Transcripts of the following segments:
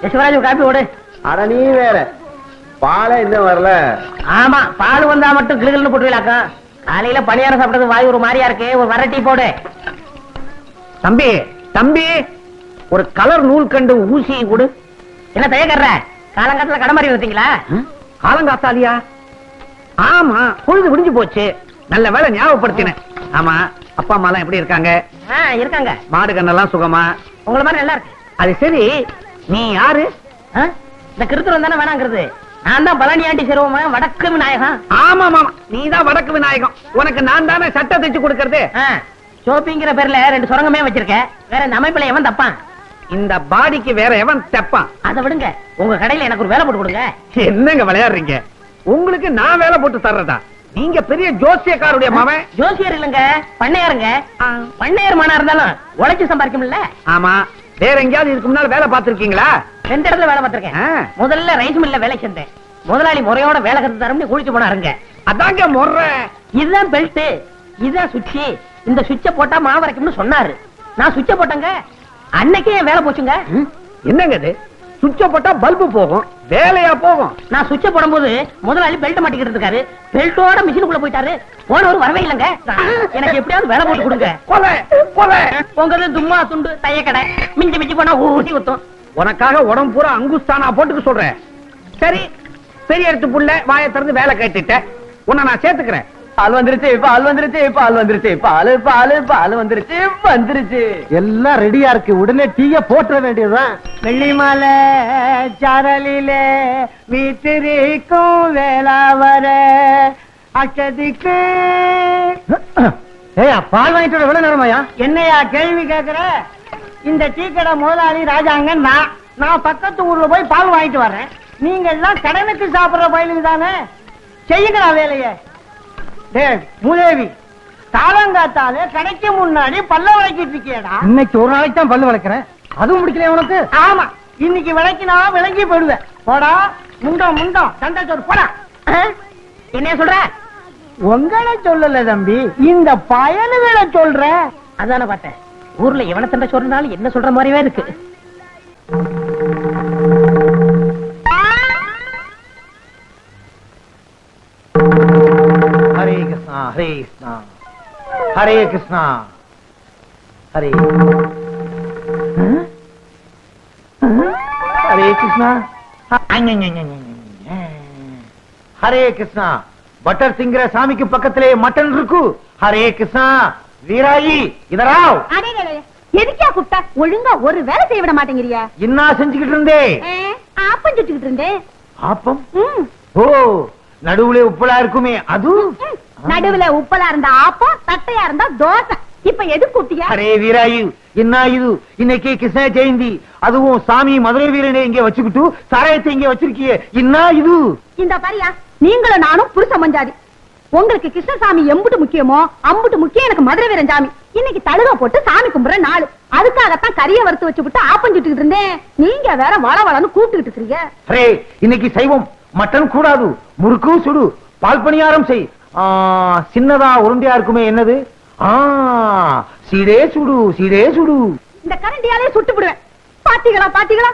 Yasuvaraj copy ஓடு. அட நீ வேற பாலை இன்னும் வரல. ஆமா, பால் வந்தா மட்டும் கிளுகிள்னு போட்டுவிலாக்கா. காலையில பணியாரம் சாப்பிட்டது வாய் ஒரு மாதிரியா இருக்கு. ஒரு வர டீ போடு. தம்பி தம்பி, ஒரு கலர் நூல் கண்டு ஊசி கொடு. என்ன தயக்கற? காலங்காலத்துல கடை மாதிரி வந்தீங்களா? காலங்காத்தாலியா? ஆமா, பொழுது விடிஞ்சு போச்சு. நல்ல வேலை ஞாபகப்படுத்தினேன். ஆமா, அப்பா அம்மா எல்லாம் எப்படி இருக்காங்க? இருக்காங்க. மாடு கண்ணெல்லாம் சுகமா? உங்களை மாதிரி நல்லா இருக்கு. அது சரி, நீ யாரு? இந்த கிருத்துரம் தானே வேணாங்கிறது. நான் தான் பழனியாண்டி சிறுவமா வடக்கு விநாயகம். ஆமா மாமா, நீ தான் வடக்கு விநாயகம். உனக்கு நான் தானே சட்டை தைச்சு கொடுக்கறது. சோப்பிங்கிற பேர்ல 2 சுரங்கமே வச்சிருக்க. வேற இந்த அமைப்புல எவன் தப்பான்? இந்த பாடிக்கு வேற எவன் தப்பான்? அதை விடுங்க, உங்க கடையில எனக்கு ஒரு வேலை போட்டு கொடுங்க. என்னங்க விளையாடுறீங்க? உங்களுக்கு நான் வேலை போட்டு தர்றதா? நீங்க பெரிய ஜோசியக்காருடைய மவன். ஜோசியர் இல்லங்க, பண்ணையாருங்க. பண்ணையார் மானா இருந்தாலும் உழைச்சு சம்பாதிக்கும்ல. ஆமா, வேற எங்கயாவது இதுக்கு முன்னால வேலை பார்த்திருக்கீங்களா? 2 இடத்துல வேலை பார்த்திருக்கேன். முதல்ல ரைஸ் மில்ல வேலை செஞ்சேன். முதலாளி முறையோட வேலை கத்து தரம்னு குளிச்சு போனாருங்க. அதாங்க முறை. இதுதான் பெல்ட், இதுதான் சுவிட்ச். இந்த சுவிட்ச போட்டா மாவு வரைக்கும்னு சொன்னாரு. நான் சுவிட்ச போட்டேங்க. அன்னைக்கே வேலை போச்சுங்க. என்னங்க இது? சுவிட்ச போட்டா பல்பு போகும், வேலையா போகும்? நான் சுவிட்ச போடும்போது முதலாளி பெல்ட் மாட்டிக்கிட்டு இருக்காரு. பெல்ட்டோட மிஷினுக்குள்ள போயிட்டாரு. போனவர் வரவே இல்லைங்க. எனக்கு எப்படியாவது வேலை போட்டு கொடுங்க. கொலை கொலை. உங்க தும்மா துண்டு தைய கடை மிஞ்சி மிஞ்சி போனா ஊசி குத்தும். உனக்காக உடம்பு பூரா அங்குஸ்தானா போட்டுக்க சொல்றேன். சரி, பெரிய இடத்து புள்ள வாயை திறந்து வேலை கேட்டுட்ட. உன்னை நான் சேர்த்துக்கிறேன். பால் வந்துருச்சு, பால் வந்துருச்சு, பால் வந்துருச்சு, பால் பால் பால் வந்துருச்சு வந்துருச்சு. எல்லாம் ரெடியா இருக்கு. உடனே டீய போட்டுற வேண்டியதுதான். வெள்ளிமலை சாரலிலே வீட்டிற்கும் வேளா வர அச்சதிக்கு. ஏயா, பால் வாங்கிட்டு வர எவ்வளவு நேரமாயா? என்னையா கேள்வி கேக்குற? இந்த டீ கடை முதலாளி ராஜாங்க. நான் பக்கத்து ஊர்ல போய் பால் வாங்கிட்டு வர்றேன். நீங்க எல்லாம் கடனுக்கு சாப்பிடுற பயிலுங்க தானே. செய்யுங்களா வேலைய. மூதேவி, காலங்காத்தாலே கடைக்கு முன்னாடி பல்ல விளக்கிட்டு இருக்கியடா. இன்னைக்கு ஒரு நாளைக்கு தான் பல்லு வளர்க்கிறேன். அதுவும் முடிக்கல உனக்கு? ஆமா, இன்னைக்கு விளக்கினா விளங்கி போயிடுவேன். போடா முண்டம் முண்டம் தண்டச்சோறு போடா. என்ன சொல்ற? உங்களை சொல்லல தம்பி, இந்த பயனுகளை சொல்ற. அதான பார்த்தேன். ஊர்ல எவன தண்டை சொல்றாலும் என்ன சொல்ற மாதிரியே இருக்கு. ஹரே கிருஷ்ணா ஹரே கிருஷ்ணா ஹரே கிருஷ்ணா ஹரே ஹரே கிருஷ்ணா ஹரே கிருஷ்ணா. பட்டர் சிங்கிற சாமிக்கு பக்கத்திலே மட்டன் இருக்கு. ஹரே கிருஷ்ணா. வீராயி இதராவ். எதுக்கா கூப்பிட்டா? ஒழுங்கா ஒரு வேலை செய்ய விட மாட்டேங்கிறியா? என்ன செஞ்சுக்கிட்டு இருந்தே? ஆப்பம் சுட்டுக்கிட்டு இருந்தேன். ஆப்பம்? ஓ, நடுவுல உப்பலா இருக்குமே அது? நடுவுல உப்பலா இருந்தா ஆப்பம், தட்டையா இருந்தா தோசை. இப்ப எது கூட்டியா? அரே வீராயு, என்ன இது? இன்னைக்கு கிருஷ்ண ஜெயந்தி, அதுவும் சாமி மதுரை வீரனை இங்க வச்சுக்கிட்டு சாராயத்தை இங்க வச்சிருக்கிய, என்ன இது? இந்த பாரியா, நீங்களும் நானும் புருஷ மஞ்சாதி. உங்களுக்கு கிருஷ்ணசாமி எம்புட்டு முக்கியமோ அம்புட்டு முக்கியம் எனக்கு மதுரை வீரன் சாமி. இன்னைக்கு தழுக போட்டு சாமி கும்பிடுற நாள். அதுக்காகத்தான் கறிய வறுத்து வச்சுட்டு ஆப்பம் சுட்டுக்கிட்டு இருந்தேன். நீங்க வேற வள வளன்னு கூப்பிட்டுக்கிட்டு இருக்கீங்க. அரே, இன்னைக்கு சைவம், மட்டன் கூடாது. முறுக்கு சுடு, பால் பணியாரம் செய். சின்னதா உருண்டையா இருக்குமே, என்னது? சீடே சுடு, சீடே சுடு. இந்த கரண்டியாலே சுட்டு விடுவேன். பாத்தீங்களா பாத்தீங்களா,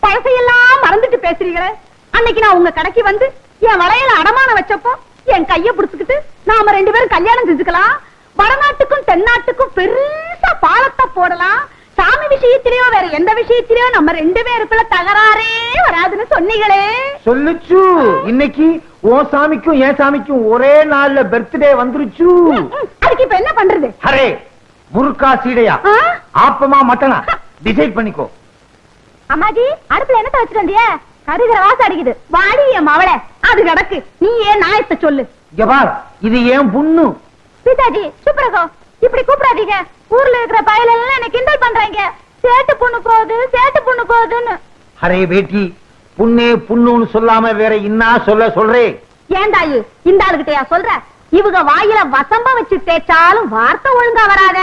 பழசையெல்லாம் மறந்துட்டு பேசுறீங்களே. அன்னைக்கு நான் உங்க கடைக்கு வந்து என் வளையல அடமான வச்சப்போ என் கைய புடிச்சுக்கிட்டு நாம 2 பேரும் கல்யாணம் செஞ்சுக்கலாம், வடநாட்டுக்கும் தென்னாட்டுக்கும் பெருசா பாலத்தை போடலாம், சாமி விஷயத்திலேயோ வேற எந்த விஷயத்திலேயோ நம்ம 2 பேருக்குள்ள தகராறே வராதுன்னு சொன்னீங்களே. சொல்லுச்சு. இன்னைக்கு ஓ சாமிக்கும் என் சாமிக்கும் ஒரே நாள்ல பர்த்டே வந்துருச்சு. அதுக்கு இப்ப என்ன பண்றது? அரே, முறுக்கா சீடையா, ஆப்பமா மட்டனா, டிசைட் பண்ணிக்கோ. அம்மாஜி, அடுப்புல என்ன வச்சுட்டு வந்திய? கருகிற வாசம் அடிக்குது. வாடி என் மவளை, அது கிடக்கு. நீ ஏன் நாயத்தை சொல்லு. இது ஏன் புண்ணு? பிதாஜி சுப்ரகோ, இப்படி கூப்பிடாதீங்க. ஊர்ல இருக்கிற பயலெல்லாம் என்ன கிண்டல் பண்றாங்க. சேட்டு புண்ணு போகுது, சேட்டு புண்ணு போகுதுன்னு. அரே பேட்டி, புண்ணே புண்ணுன்னு சொல்லாம வேற என்ன சொல்றே? ஏண்டாயு இந்த ஆளுகிட்டயா சொல்ற? இவங்க வாயில வசம்ப வச்சு தேய்ச்சாலும் வார்த்தை ஒழுங்கா வராத.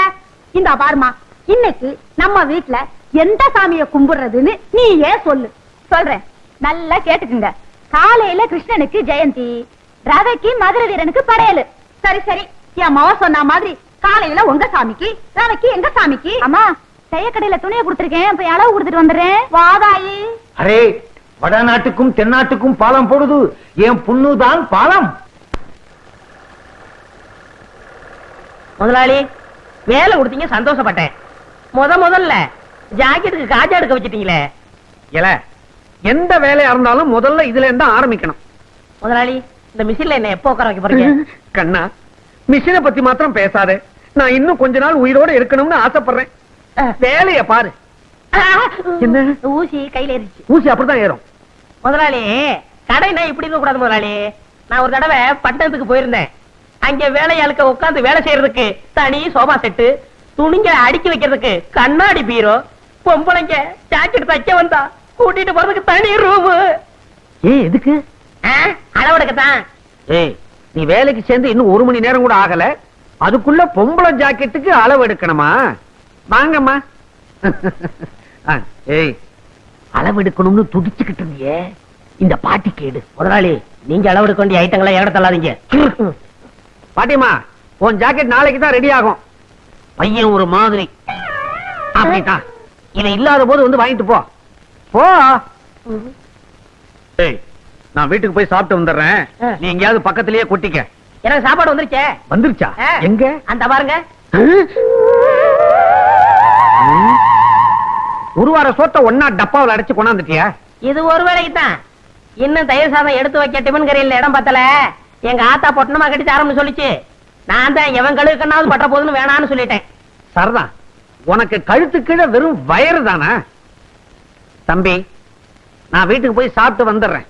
இந்த பாருமா, இன்னைக்கு நம்ம வீட்டுல எந்த சாமிய கும்பிடுறதுன்னு நீ ஏன் சொல்லு. சொல்றேன், நல்லா கேட்டுக்குங்க. காலையில கிருஷ்ணனுக்கு ஜெயந்தி, ரவைக்கு மதுரை வீரனுக்கு படையலு. சரி சரி, என் மவ சொன்ன மாதிரி காலையில உங்க சாமிக்கு நாளைக்கு எங்க சாமிக்கு. அம்மா தையக்கடையில துணியை கொடுத்திருக்கேன், போய் அளவு கொடுத்துட்டு வந்துடுறேன். வாதாயி. அரே, வடநாட்டுக்கும் தென்னாட்டுக்கும் பாலம் போடுது, என் புண்ணுதான் பாலம். முதலாளி வேலை கொடுத்தீங்க, சந்தோஷப்பட்டேன். முதல்ல ஜாக்கெட்டுக்கு காஜா எடுக்க வச்சிட்டீங்களே. எந்த வேலையா இருந்தாலும் முதல்ல இதுல இருந்தா ஆரம்பிக்கணும். முதலாளி இந்த மிஷின்ல என்ன எப்போ உட்கார வைக்க போறீங்க? கண்ணா, மிஷினை பத்தி மாத்திரம் பேசாதே. நான் இன்னும் கொஞ்ச நாள் உயிரோட இருக்கணும்னு ஆசைப்படுறேன். வேலைய பாரு. என்ன? ஊசி கையில ஏறிச்சு. ஊசி அப்படிதான் ஏறும். முதலாளி கடைனா இப்படி இருக்க கூடாது முதலாளி. நான் ஒரு தடவை பட்டணத்துக்கு போயிருந்தேன். அங்க வேலையாளுக்க உட்கார்ந்து வேலை செய்யறதுக்கு தனி சோபா செட்டு, துணிங்க அடுக்கி வைக்கிறதுக்கு கண்ணாடி பீரோ, பொம்பளைங்க ஜாக்கெட் தைக்க வந்தா கூட்டிட்டு போறதுக்கு தனி ரூம். எதுக்கு? அளவெடுக்கத்தான். ஏய், நீ வேலைக்கு சேர்ந்து இன்னும் 1 மணி நேரம் கூட ஆகல, அதுக்குள்ள பொம்பளை ஜாக்கெட்டுக்கு அளவு எடுக்கணுமா? வாங்கம்மா. ஏய், அளவு எடுக்கணும்னு துடிச்சுக்கிட்டு இருந்தியே, இந்த பாட்டி கேடு. முதலாளி நீங்க அளவெடுக்க வேண்டிய ஐட்டங்களை இடம் தள்ளாதீங்க. பாட்டிமா, உன் ஜாக்கெட் நாளைக்கு தான் ரெடி ஆகும். பையன் ஒரு மாதிரி. அப்படித்தான். இவன் இல்லாத போது வந்து வாங்கிட்டு போ. போ. ஏய், நான் வீட்டுக்கு போய் சாப்பிட்டு வந்துடுறேன். நீ எங்கேயாவது பக்கத்திலேயே கொட்டிக்க. எனக்கு சாப்பாடு வந்துருச்சே. வந்துருச்சா? ஆ. எங்க? அந்த பாருங்க. ஒரு வார சோத்த ஒன்னா டப்பாவில் அடைச்சு கொண்டாந்துட்டியா? இது ஒரு வேலைக்கு தான். இன்னும் தயிர் சாதம் எடுத்து வைக்க டிபன் கரையில் இடம் பத்தல. எங்க ஆத்தா பொட்டணமா கட்டி ஆரம்பி சொல்லிச்சு. நான் தான் எவன் கழுவுக்கண்ணாவது பட்ட போதுன்னு வேணான்னு சொல்லிட்டேன். சரிதான். உனக்கு கழுத்து கீழே வெறும் வயறு தானா? தம்பி, நான் வீட்டுக்கு போய் சாப்பிட்டு வந்துடுறேன்.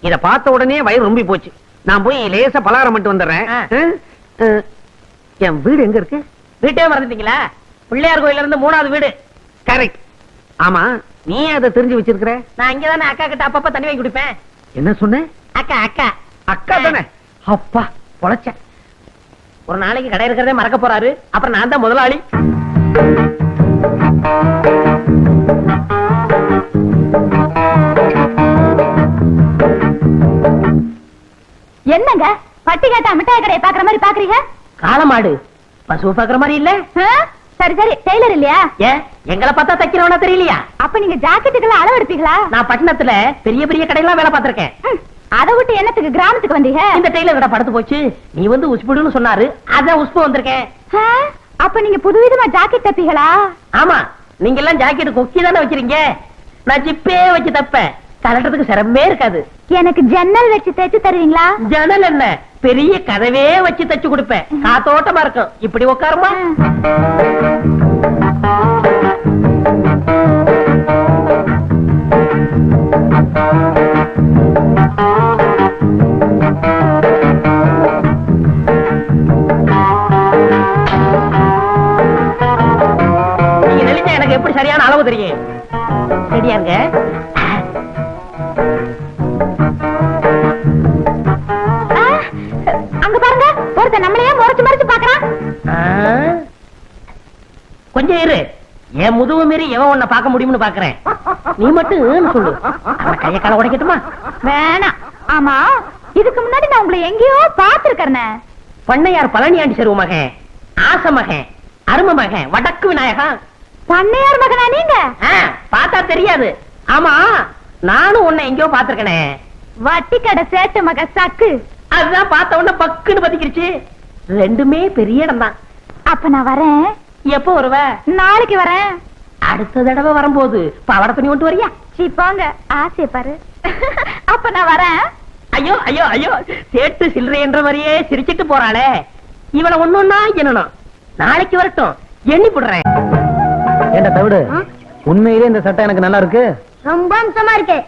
இத பார்த்த உடனே வயிறு ரொம்பி போச்சு. நான் போய் லேசா பலகாரம் மட்டும் வந்துடுறேன். என் வீடு எங்க இருக்கு? வீட்டே மறந்துட்டீங்களா? பிள்ளையார் கோயில இருந்து 3வது வீடு. கரெக்ட். ஆமா, நீ அதை தெரிஞ்சு வச்சிருக்கிற? நான் இங்கதானே அக்கா கிட்ட அப்பப்ப தண்ணி வாங்கி குடிப்பேன். என்ன சொன்ன? அக்கா அக்கா அக்கா தானே? அப்பா பொழைச்ச. ஒரு நாளைக்கு கடை இருக்கிறதே மறக்க போறாரு. அப்புறம் நான் தான் முதலாளி. என்னங்க பட்டி கேட்டா மிட்டாய் கடையை பாக்குற மாதிரி பாக்குறீங்க? காளமாடு பசு பாக்குற மாதிரி இல்ல. சரி சரி, டெய்லர் இல்லையா? ஏன் எங்களை பார்த்தா தைக்கிறவனா தெரியலையா? அப்ப நீங்க ஜாக்கெட்டுக்கெல்லாம் அளவு எடுப்பீங்களா? நான் பட்டணத்துல பெரிய பெரிய கடையெல்லாம் வேலை பார்த்திருக்கேன். அதை விட்டு என்னத்துக்கு கிராமத்துக்கு வந்தீங்க? இந்த டெய்லர் கடை படுத்து போச்சு. நீ வந்து உஸ்புடுன்னு சொன்னாரு, அதான் உஸ்பு வந்திருக்கேன். அப்ப நீங்க புதுவிதமா ஜாக்கெட் தப்பீங்களா? ஆமா, நீங்க எல்லாம் ஜாக்கெட் கொக்கி தானே வச்சிருக்கீங்க. நான் ஜிப்பே வச்சு தப்பேன். கலட்டுறதுக்கு சிரமமே இருக்காது. எனக்கு ஜன்னல் வச்சு தைச்சு தருவீங்களா? ஜன்னல் என்ன, பெரிய கதவே வச்சு தச்சு கொடுப்பேன். காத்தோட்டமா இருக்கும். இப்படி உட்காருமா. நீங்க நெளிச்சா எனக்கு எப்படி சரியான அளவு தெரியும். ரெடியா இருங்க. அங்க பாருங்க, ஒருத்தன் நம்மளையே முறைச்சு மறைச்சு பாக்குறான். கொஞ்சம் இரு, என் முதுகு மீறி எவன் உன்னை பார்க்க முடியும்னு பாக்குறேன். நீ மட்டும் சொல்லு, அவன் கைய கால உடைக்கட்டுமா? வேணாம். ஆமா, இதுக்கு முன்னாடி நான் உங்களை எங்கேயோ பாத்துருக்கேன். பண்ணையார் பழனியாண்டி செருவு மகன், ஆச மகன், அரும மகன், வடக்கு விநாயகன். பண்ணையார் மகனா நீங்க? பார்த்தா தெரியாது. ஆமா, நானும் உன்னை எங்கேயோ பாத்துருக்கனே. வட்டி கடை சேட்டு மக சக்கு. அதுதான் பார்த்த உடனே பக்குன்னு பத்திக்கிடுச்சு. ரெண்டுமே பெரிய இடம் தான். அப்ப நான் வரேன். எப்போ வருவ? நாளைக்கு வரேன். அடுத்த தடவை வரும்போது பவட துணி கொண்டு வரியா? போங்க, ஆசை பாரு. அப்ப நான் வரேன். ஐயோ ஐயோ ஐயோ, சேட்டு சில்லறை என்ற மாதிரியே சிரிச்சிட்டு போறாளே. இவளை ஒன்னொன்னா என்னணும். நாளைக்கு வரட்டும், எண்ணி போடுறேன். ஏண்டா தவிடு, உண்மையிலே இந்த சட்டை எனக்கு நல்லா இருக்கு. ரொம்ப அம்சமா இருக்கு.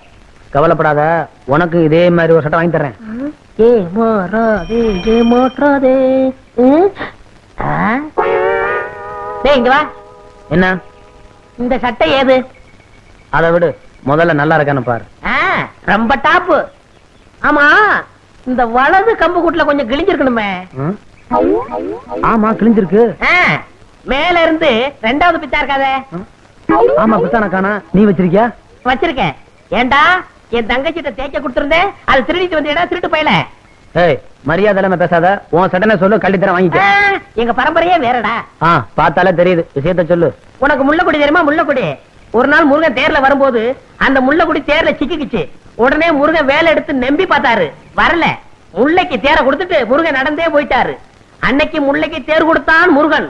கவலைப்படாத, உனக்கு இதே மாதிரி ஒரு சட்டை வாங்கி தர்றேன். ஏ மாறாதே, ஏ மாற்றாதே. டேய் இங்க வா. என்ன? இந்த சட்டை ஏது? அதை விடு, முதல்ல நல்லா இருக்கான்னு பாரு. ரொம்ப டாப்பு. ஆமா, இந்த வலது கம்பு கூட்டுல கொஞ்சம் கிழிஞ்சிருக்கணுமே. ஆமா, கிழிஞ்சிருக்கு. மேல இருந்து 2வது பித்தா இருக்காதே. ஆமா, பித்தான காணா. நீ வச்சிருக்கியா? வச்சிருக்கேன். ஏண்டா, என் தங்கச்சிட்ட தேய்க்க கொடுத்திருந்தேன், அது திருடிட்டு வந்தேடா திருட்டு பையல. ஏய் மரியாதை இல்லாம பேசாத, உன் சடனை சொல்லு, கள்ளித்தரம் வாங்கிக்க. எங்க பரம்பரையே வேறடா. பார்த்தாலே தெரியுது, விஷயத்த சொல்லு. உனக்கு முள்ளக்குடி தெரியுமா? முள்ளக்குடி. ஒரு நாள் முருகன் தேர்ல வரும்போது அந்த முள்ளக்குடி தேர்ல சிக்கிக்கிச்சு. உடனே முருகன் வேலை எடுத்து நம்பி பார்த்தாரு, வரல. முல்லைக்கு தேரை கொடுத்துட்டு முருகன் நடந்தே போயிட்டாரு. அன்னைக்கு முல்லைக்கு தேர் கொடுத்தான் முருகன்.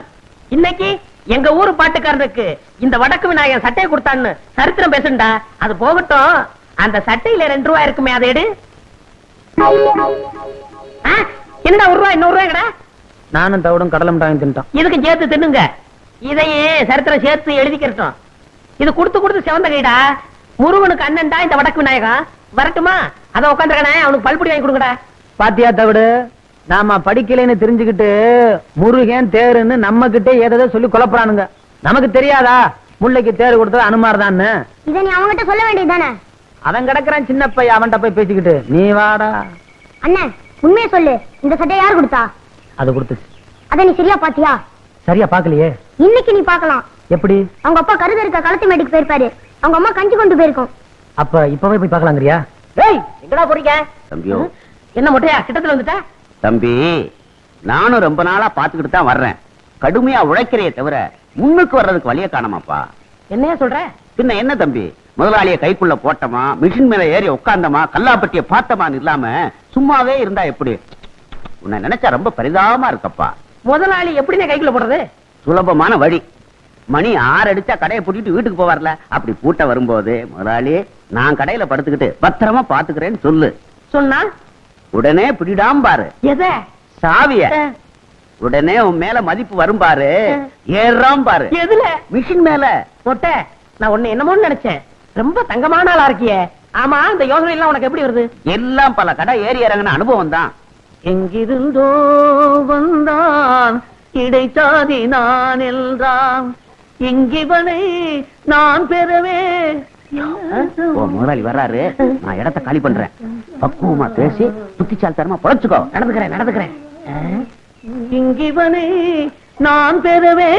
இன்னைக்கு எங்க ஊரு பாட்டுக்காரனுக்கு இந்த வடக்கு விநாயகன் சட்டையை கொடுத்தான்னு சரித்திரம் பேசுண்டா. அது போகட்டும், அந்த சட்டையில 2 ரூபாய் இருக்குமே, அதை எடு. என்னடா 1 ரூபாய், இன்னொரு ரூபாய்டா. நானும் தவிடும் கடலை மிட்டாயும் தின்ட்டான். இதுக்கு சேர்த்து தின்னுங்க. இதையே சரித்திரம் சேர்த்து எழுதிக்கிறோம். இது கொடுத்து கொடுத்து சிவந்த கைடா. முருகனுக்கு அண்ணன்டா இந்த வடக்கு விநாயகம். வரட்டுமா? அத உட்காந்துருக்கானே, அவனுக்கு பல்புடி வாங்கி கொடுங்கடா. பாத்தியா தவிடு, நாம படிக்கலைன்னு தெரிஞ்சுக்கிட்டு முருகன் தேருன்னு நம்ம கிட்டே ஏதோ சொல்லி குழப்பறானுங்க. நமக்கு தெரியாதா முல்லைக்கு தேர் கொடுத்தது அனுமார்தான்னு? இத நீ அவங்கிட்ட சொல்ல வேண்டியதுதானே? அவன் கிடக்குறான் சின்ன பையன், அவன்கிட்ட போய் பேசிக்கிட்டு நீ வாடா. அண்ணன் உண்மையை சொல்லு, இந்த சட்டையை யார் கொடுத்தா? அது கொடுத்துச்சு. அத நீ சரியா பாத்தியா? சரியா பாக்கலையே. இன்னைக்கு நீ பாக்கலாம். எப்படி? அவங்க அப்பா கருது இருக்க களத்து மேட்டுக்கு போயிருப்பாரு, அவங்க அம்மா கஞ்சி கொண்டு போயிருக்கோம். அப்ப இப்பவே போய் பாக்கலாங்கிறியா? ஏய், எங்கடா போறீங்க? தம்பியோ, என்ன மொட்டையா கிட்டத்துல வந்துட்டா? தம்பி நானும் ரொம்ப நாளா பாத்துக்கிட்டு தான் வர்றேன். கடுமையா உழைக்கிறைய தவிர முன்னுக்கு வர்றதுக்கு வழிய காணமாப்பா. என்னையா சொல்ற? பின்ன என்ன தம்பி, முதலாளிய கைக்குள்ள போட்டமா, மிஷின் மேல ஏறி உட்கார்ந்தமா, கல்லாப்பட்டிய பார்த்தமான்னு இல்லாம சும்மாவே இருந்தா எப்படி? உன்னை நினைச்சா ரொம்ப பரிதாபமா இருக்கப்பா. முதலாளி எப்படினே கைக்குள்ள போடுறது? சுலபமான வழி. மணி 6 அடிச்சா கடையை பூட்டிட்டு வீட்டுக்கு போவார்ல, அப்படி பூட்ட வரும்போது முதலாளி நான் கடையில படுத்துக்கிட்டு பத்திரமா பாத்துக்கிறேன்னு சொல்லு. சொன்னா உடனே பிடிடாம பாரு எத? சாவிய. உடனே உன் மேல மதிப்பு வரும் பாரு, ஏறாம் பாரு. எதுல? மிஷின் மேல. மொட்டை, நான் உன்னை என்னமோன்னு நினைச்சேன். ரொம்ப தங்கமான ஆளா இருக்கியே. ஆமா, இந்த யோசனை எல்லாம் உனக்கு எப்படி வருது? எல்லாம் பல கடை ஏறி இறங்கின அனுபவம் தான். எங்கிருந்தோ வந்தான் இடைச்சாதி நான் என்றான், இங்கிவனை நான் பெறவே. ஓ முதலாளி வர்றாரு, நான் இடத்த காலி பண்றேன். பக்குவமா பேசி புத்திசாலித்தனமா பொழைச்சுக்கோ. நடந்துக்கிறேன். இங்கிவனை நான் பெறவே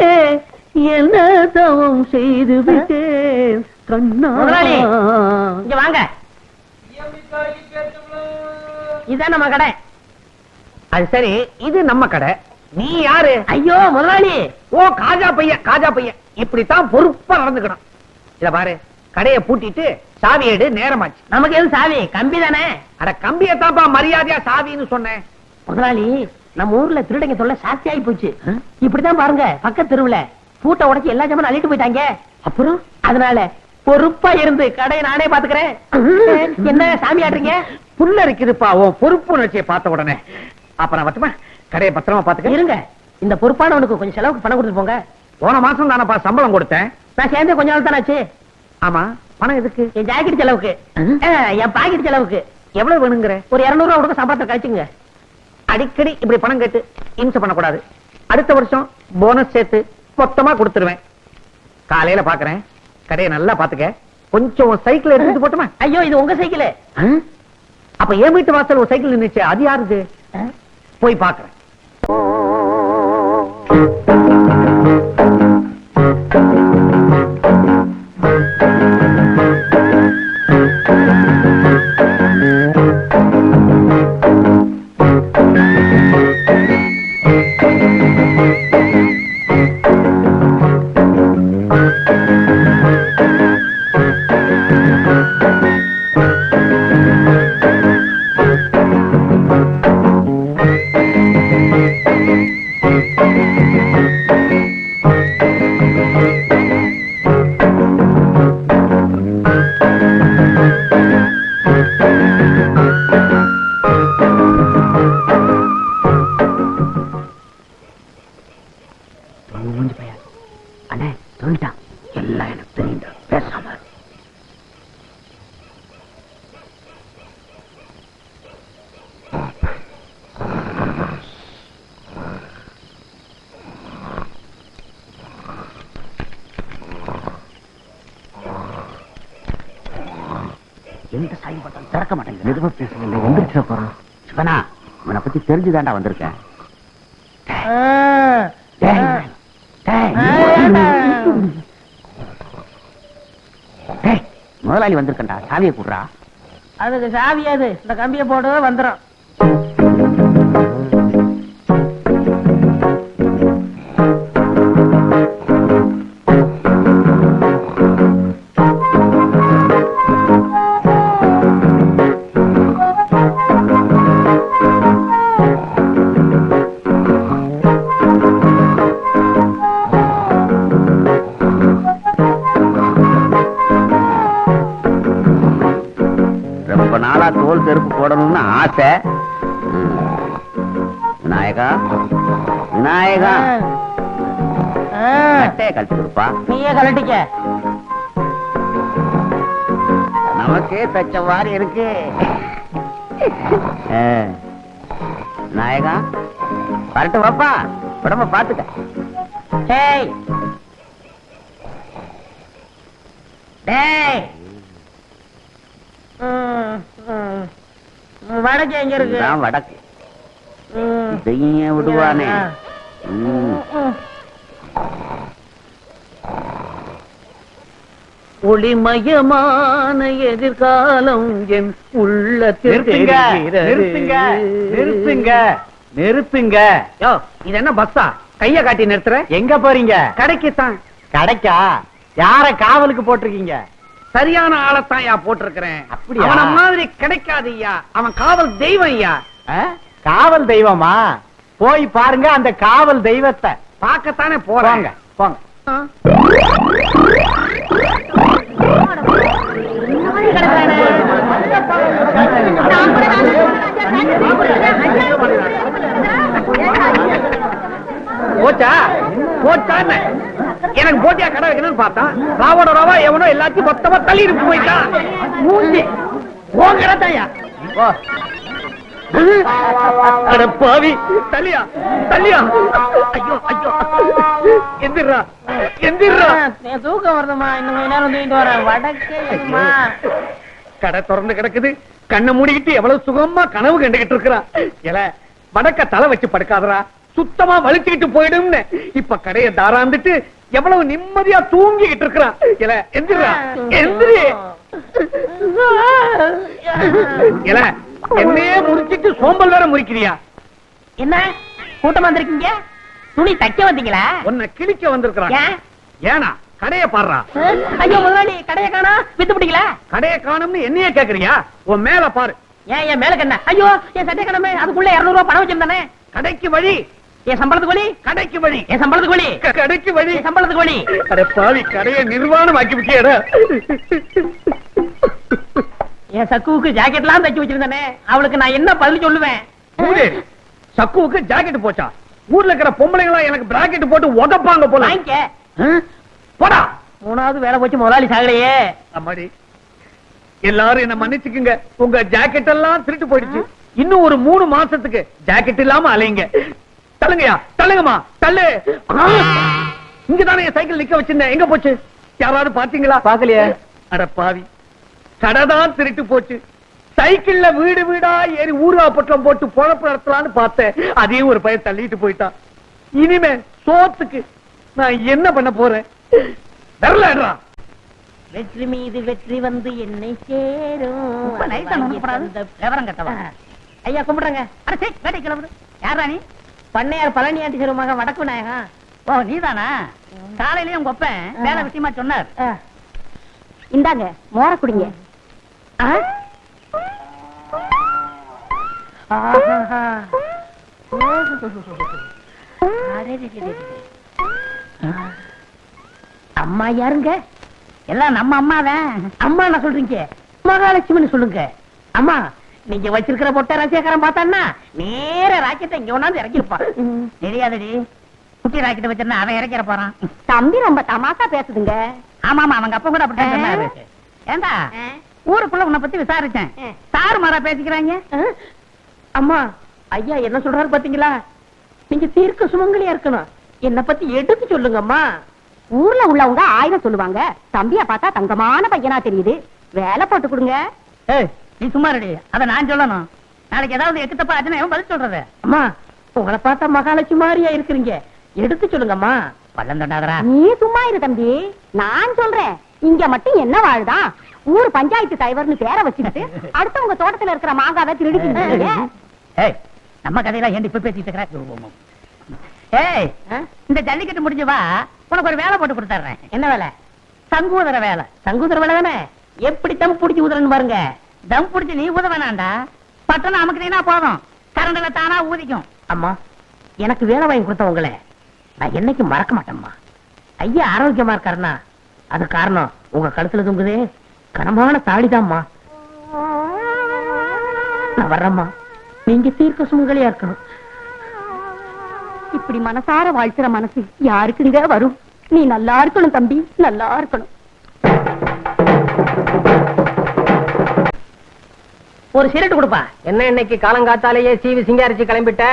என்ன தவம் செய்து விட்டேன் கண்ணா. முதலாளி, இங்க வாங்க. இதான் நம்ம கடை. அது சரி, இது நம்ம கடை. நீ யாரு? ஐயோ முதலாளி. ஓ காஜா பையன். இப்படித்தான் பொறுப்பா நடந்துக்கணும். இத பாரு, கடையை பூட்டிட்டு சாவி எடு, நேரமாச்சு. நமக்கு எது சாவி? கம்பி தானே. அட கம்பியத்தாப்பா மரியாதையா சாவின்னு சொன்னேன். முதலாளி, நம்ம ஊர்ல திருடங்க தொல்லை சாஸ்தியாகி போச்சு. இப்படித்தான் பாருங்க, பக்கத்து தெருவுல பூட்டை உடைச்சு எல்லா ஜாமான் அள்ளிட்டு போயிட்டாங்க. அப்புறம் அதனால பொறுப்பா இருந்து கடையை நானே பாத்துக்கிறேன். என்ன சாமி ஆடுறீங்க? புல்ல இருக்குதுப்பா உன் பொறுப்பு உணர்ச்சியை பார்த்த உடனே. அப்புறம் வட்டுமா, கடையை பத்திரமா பாத்துக்க. இருங்க, இந்த பொறுப்பானவனுக்கு கொஞ்சம் செலவுக்கு பணம் கொடுத்து போங்க. போன மாசம் தானப்பா சம்பளம் கொடுத்தேன். நான் சேர்ந்தே கொஞ்ச நாள் தானே ஆச்சு. ஆமா, பணம் எதுக்கு? என் ஜாக்கெட் செலவுக்கு, என் பாக்கெட் செலவுக்கு. எவ்வளவு வேணுங்கிற? ஒரு 200 ரூபா கொடுக்க சம்பளத்தை கழிச்சுங்க. அடிக்கடி இப்படி பணம் கேட்டு இம்சை பண்ணக்கூடாது. அடுத்த வருஷம் போனஸ் சேர்த்து மொத்தமா கொடுத்துருவேன். காலையில பாக்குறேன், கடையை நல்லா பாத்துக்க. கொஞ்சம் சைக்கிள் எடுத்துட்டு போட்டுமா? ஐயோ, இது உங்க சைக்கிள். அப்ப என் வீட்டு வாசல் ஒரு சைக்கிள் நின்னுச்சு, அது யாருது? போய் பாக்குறேன். அண்ணே சொல்லிட்டான், எல்லாம் எனக்கு தெரியும், பேசாம. எந்த சாயம் பட்டம் திறக்க மாட்டேங்குது. மெதுவா பேசுங்க, எந்திரிச்ச போறோம். சிவனா, உன்னை பத்தி தெரிஞ்சுதாண்டா வந்திருக்கேன். முதலாளி வந்திருக்கா, சாவியை கூடுறா. அதுக்கு சாவியாது, இந்த கம்பியை போடு வந்துடும். நாயகா கட்டையை கழட்டி கொடுப்பா. நீயே கலட்டிக்க. நமக்கே தச்ச மாதிரி இருக்கு. நாயகா வரட்டு வாப்பா, உடம்ப பாத்துக்க. டேய் டேய், வடக்கு எங்க இருக்கு? இதுதான் வடக்கு. இதையும் விடுவானே. ஒளிமயமான எதிர்காலம் என் உள்ளத்தில் நிறுத்துங்க யோ, இது என்ன பஸ்ஸா? கைய காட்டி நிறுத்துற? எங்க போறீங்க? கடைக்குத்தான். கடைக்கா? யார காவலுக்கு போட்டிருக்கீங்க? சரியான ஆளத்தான் யா போட்டிருக்கிறேன். அப்படியா? அவன மாதிரி கிடைக்காது ஐயா. அவன் காவல் தெய்வம் ஐயா. காவல் தெய்வமா? போய் பாருங்க அந்த காவல் தெய்வத்தை. பார்க்கத்தானே போறாங்க. போங்க. போச்சா போச்சான்னு எனக்கு போட்டியா கடை வைக்கணும்னு பார்த்தான். ராவோட ராவா எவனோ எல்லாத்தையும் மொத்தமா தள்ளி இருக்கு போயிட்டான். மூஞ்சி போங்கடத்தாயா. அட பாவி, தள்ளியா தள்ளியா. ஐயோ ஐயோ, எந்திரா எந்திரா. தூக்கம் வருதுமா, இன்னும் கொஞ்ச நேரம் தூக்கிட்டு வரேன். வடக்கேமா கடை திறந்து கிடக்குது. கண்ணை மூடிக்கிட்டு எவ்வளவு சுகமா கனவு கண்டுகிட்டு இருக்கிறா. எல வடக்க தலை வச்சு படுக்காதரா, சுத்தமா வலிச்சுக்கிட்டு போயிடும்னு இப்ப கடையை தாராந்துட்டு எவ்வளவு நிம்மதியா தூங்கிக்கிட்டு இருக்கிறா. எல எந்திரா எந்திரி. எல என்னையே முறிச்சிட்டு சோம்பல் வேற முறிக்கிறியா? என்ன கூட்டமா வந்திருக்கீங்க? துணி தைக்க வந்தீங்களா? உன்னை கிழிக்க வந்திருக்கிறாங்க. ஏனா கடைய பாடுறா. ஐயோ முதலாளி, கடையை காணா, வித்து பிடிக்கல. கடைய காணும்னு என்னையே கேக்குறியா? உன் மேல பாரு. ஏன் என் மேல கண்ண? ஐயோ என் சட்டை கடமை, அதுக்குள்ள 200 ரூபாய் பணம் வச்சிருந்தானே. கடைக்கு வழி. என் சம்பளத்துக்கு வழி. கடைக்கு வழி. என் சம்பளத்துக்கு வழி. கடைக்கு வழி. என் சம்பளத்துக்கு வழி. அட பாவி, கடையை நிர்வாணம் ஆக்கி விட்டியடா. என் சக்குவுக்கு ஜாக்கெட்லாம் தைச்சு வச்சிருந்தானே, அவளுக்கு நான் என்ன பதில் சொல்லுவேன்? மூதேவி, சக்குவுக்கு ஜாக்கெட் போச்சா? ஊர்ல இருக்கிற பொம்பளைங்களா எனக்கு பிராக்கெட் போட்டு உதப்பாங்க போல. வாங்கிக்க. போடா. 3வது வேலை போச்சு, முதலாளி சாகலையே. அம்மாடி, எல்லாரும் என்ன மன்னிச்சுக்குங்க. உங்க ஜாக்கெட் எல்லாம் திருட்டு போயிடுச்சு. இன்னும் ஒரு 3 மாசத்துக்கு ஜாக்கெட் இல்லாம அலைங்க. தள்ளுங்கயா, தள்ளுங்கம்மா, தள்ளு. இங்கதானே என் சைக்கிள் நிக்க வச்சிருந்தேன். எங்க போச்சு? யாராவது பாத்தீங்களா? பாக்கலையே. அட பாவி, கடைதான் திருட்டு போச்சு. சைக்கிள்ல வீடு வீடா ஏறி ஊர்வா பொட்டலம் போட்டு பொழப்பு நடத்தலான்னு பார்த்தேன். அதையும் ஒரு பையன் தள்ளிட்டு போயிட்டான். இனிமே சோத்துக்கு நான் என்ன பண்ண போறேன்? வரலடா. வெற்றி மீது வெற்றி வந்து என்னை சேரும். விவரம் கட்டவா? ஐயா கும்பிடுறங்க. அரசே வேட்டை கிளம்புது. யாரா நீ? பண்ணையார் பழனி ஆண்டி சிறுமாக வடக்கு விநாயகா. ஓ நீதானா? காலையிலயும் உங்க ஒப்பன் வேலை விஷயமா சொன்னார். இந்தாங்க மோர குடிங்க. அம்மா யாருங்க? எல்லாம் நம்ம அம்மாதான். அம்மா என்ன சொல்றீங்க? மகாலட்சுமின்னு சொல்லுங்க. அம்மா, நீங்க வச்சிருக்கிற பொட்டை ரசிகரம் பார்த்தான்னா நேர ராக்கெட்டை இங்க ஒண்ணாந்து இறக்கிருப்பா. தெரியாதடி, குட்டி ராக்கெட் வச்சிருந்தா அவன் இறக்கிற போறான். தம்பி ரொம்ப தமாசா பேசுதுங்க. ஆமா ஆமா, அவங்க அப்பா கூட அப்படித்தான் சொன்னாரு. ஏண்டா ஊருக்குள்ள உன்னை பத்தி விசாரிச்சேன். சாரு மாறா பேசிக்கிறாங்க. அம்மா, ஐயா என்ன சொல்றாரு பாத்தீங்களா? நீங்க தீர்க்க சுமங்கலியா இருக்கணும். என்ன பத்தி எடுத்து சொல்லுங்க அம்மா. ஊர்ல உள்ளவங்க 1000 சொல்லுவாங்க. தம்பியா பார்த்தா தங்கமான பையனா தெரியுது. வேலை போட்டு கொடுங்க. ஏய், நீ சும்மா ரெடி. அத நான் சொல்லணும். நாளைக்கு ஏதாவது எக்கு தப்பா ஆச்சுன்னா எவன் பதில் சொல்றது? அம்மா, உங்களை பார்த்தா மகாலட்சுமி மாதிரியா இருக்கிறீங்க. எடுத்து சொல்லுங்கம்மா. பள்ளம் தண்டாதரா. நீ சும்மா இரு தம்பி, நான் சொல்றேன். இங்க மட்டும் என்ன வாழ்தான்? ஊர் பஞ்சாயத்து தலைவர்னு பேரை வச்சுக்கிட்டு அடுத்தவங்க தோட்டத்துல இருக்கிற மாங்காவை திருடிக்கிட்டு. ஏய், நம்ம கதையெல்லாம் ஏன் இப்ப பேசிட்டு இருக்கிற? ஏய், இந்த ஜல்லிக்கட்டு முடிஞ்சு வா, உனக்கு ஒரு வேலை போட்டு கொடுத்துறேன். என்ன வேலை? சங்கூதர வேலை. சங்கூதர வேலை தானே? எப்படி தம் பிடிச்சி ஊதுறன்னு பாருங்க. தம் பிடிச்சு நீ ஊத வேணாண்டா, பட்டணம் அமுக்குனீங்கன்னா போதும், கரண்ட்ல தானா ஊதிக்கும். அம்மா, எனக்கு வேலை வாங்கி கொடுத்தவங்களே நான் என்னைக்கு மறக்க மாட்டேம்மா. ஐயா ஆரோக்கியமா இருக்காருன்னா அது காரணம் உங்க கழுத்துல தொங்குதே கனமான தாடிதாம்மா. நான் வர்றேம்மா. நீங்க தீர்க்க சுமங்கலியா இருக்கணும். இப்படி மனசார வாழ்த்துற மனசு யாருக்குங்க வரும்? நீ நல்லா இருக்கணும் தம்பி, நல்லா இருக்கணும். ஒரு சிரட்டு கொடுப்பா. என்ன இன்னைக்கு காலங்காத்தாலேயே சீவி சிங்காரிச்சு கிளம்பிட்ட?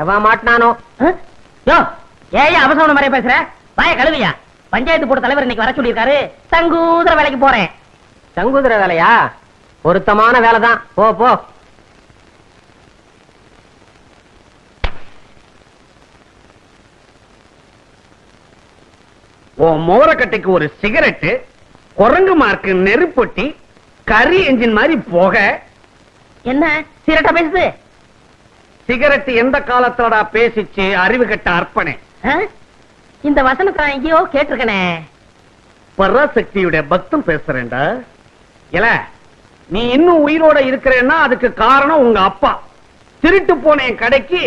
எவன் மாட்டினானோ? யோ, ஏன் அவசரம் மாதிரியே பேசுற? வாய கழுவியா? பஞ்சாயத்து போர்டு தலைவர் இன்னைக்கு வர சொல்லியிருக்காரு. சங்கூதர வேலைக்கு போறேன். சங்கூதர வேலையா? பொருத்தமான வேலைதான். போ போ. மோரக்கட்டைக்கு ஒரு சிகரெட்டு, குரங்கு மார்க்கு நெருப்பொட்டி, கரி என்ஜின் மாதிரி போக. என்ன சிரட்டா பேசுது? சிகரெட் எந்த காலத்தோட பேசிச்சு? அறிவு கட்ட அர்ப்பணே. இந்த வசனத்தை நான் எங்கேயோ கேட்டிருக்கனே. பராசக்தியுடைய பக்தம் பேசுறேன்டா. இல்ல, நீ இன்னும் உயிரோட இருக்கிறேன்னா அதுக்கு காரணம் உங்க அப்பா. திருட்டு போன என் கடைக்கு